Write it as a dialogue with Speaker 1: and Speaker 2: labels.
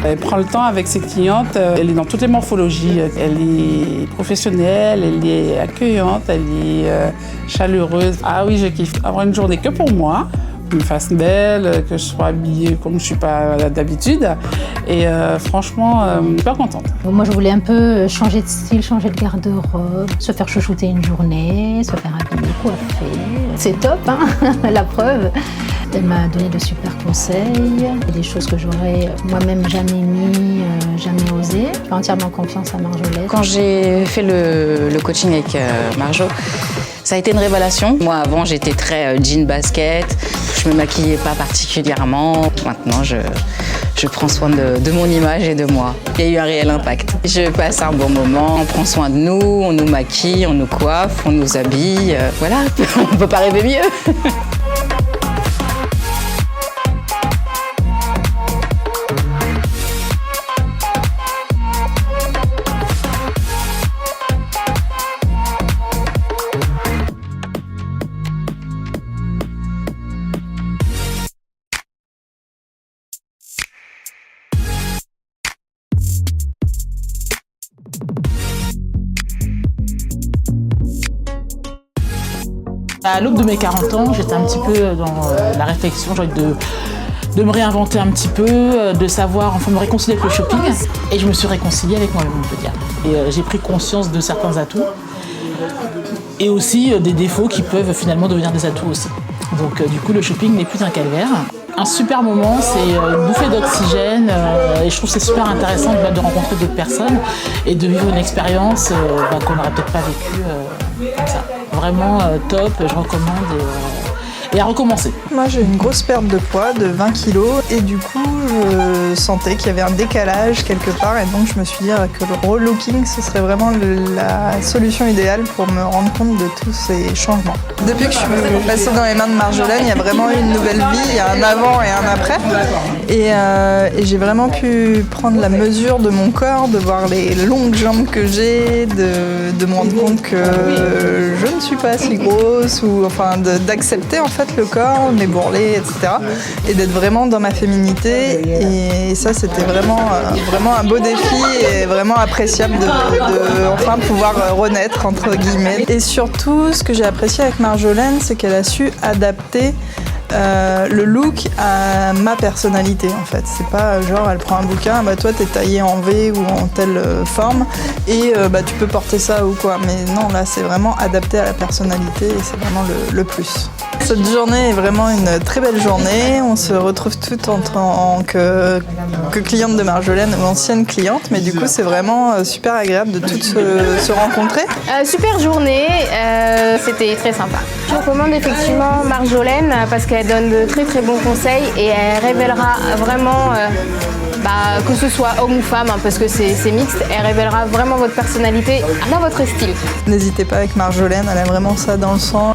Speaker 1: Elle prend le temps avec ses clientes, elle est dans toutes les morphologies. Elle est professionnelle, elle est accueillante, elle est chaleureuse. Ah oui, je kiffe. Avoir une journée que pour moi, que je me fasse belle, que je sois habillée comme je ne suis pas d'habitude. Et franchement, je suis super contente.
Speaker 2: Moi, je voulais un peu changer de style, changer de garde-robe, se faire chouchouter une journée, se faire habiller, coiffer. C'est top, hein, la preuve. Elle m'a donné de super conseils, des choses que j'aurais moi-même jamais mis, jamais osé. Je fais entièrement confiance à Marjolaine.
Speaker 3: Quand j'ai fait le coaching avec Marjo, ça a été une révélation. Moi, avant, j'étais très jean basket. Je me maquillais pas particulièrement. Maintenant, je prends soin de mon image et de moi. Il y a eu un réel impact. Je passe un bon moment, on prend soin de nous, on nous maquille, on nous coiffe, on nous habille. Voilà, on ne peut pas rêver mieux.
Speaker 4: À l'aube de mes 40 ans, j'étais un petit peu dans la réflexion, j'ai envie de me réinventer un petit peu, de savoir, enfin me réconcilier avec le shopping. Et je me suis réconciliée avec moi-même, on peut dire. Et j'ai pris conscience de certains atouts et aussi des défauts qui peuvent finalement devenir des atouts aussi. Donc du coup, le shopping n'est plus un calvaire. Un super moment, c'est une bouffée d'oxygène et je trouve que c'est super intéressant de rencontrer d'autres personnes et de vivre une expérience qu'on n'aurait peut-être pas vécue comme ça. Vraiment top, je recommande et à recommencer.
Speaker 5: Moi j'ai une grosse perte de poids de 20 kilos et du coup je sentais qu'il y avait un décalage quelque part et donc je me suis dit que le relooking ce serait vraiment la solution idéale pour me rendre compte de tous ces changements. Depuis que je suis passée dans les mains de Marjolaine, il y a vraiment eu une nouvelle vie, il y a un avant et un après et j'ai vraiment pu prendre la mesure de mon corps, de voir les longues jambes que j'ai, de me rendre compte que je ne suis pas si grosse ou enfin d'accepter en fait le corps, mes bourrelets, etc. et d'être vraiment dans ma féminité et ça c'était vraiment un beau défi et vraiment appréciable de enfin pouvoir renaître entre guillemets. Et surtout ce que j'ai apprécié avec Marjolaine c'est qu'elle a su adapter le look à ma personnalité en fait. C'est pas genre elle prend un bouquin, bah toi t'es taillé en V ou en telle forme et tu peux porter ça ou quoi. Mais non là c'est vraiment adapté à la personnalité et c'est vraiment le plus. Cette journée est vraiment une très belle journée. On se retrouve toutes en tant que clientes de Marjolaine ou anciennes clientes, mais du coup c'est vraiment super agréable de toutes se rencontrer.
Speaker 6: Super journée, c'était très sympa. Je recommande effectivement Marjolaine parce qu'elle donne de très très bons conseils et elle révélera vraiment, que ce soit homme ou femme, hein, parce que c'est mixte, elle révélera vraiment votre personnalité dans votre style.
Speaker 5: N'hésitez pas avec Marjolaine, elle a vraiment ça dans le sang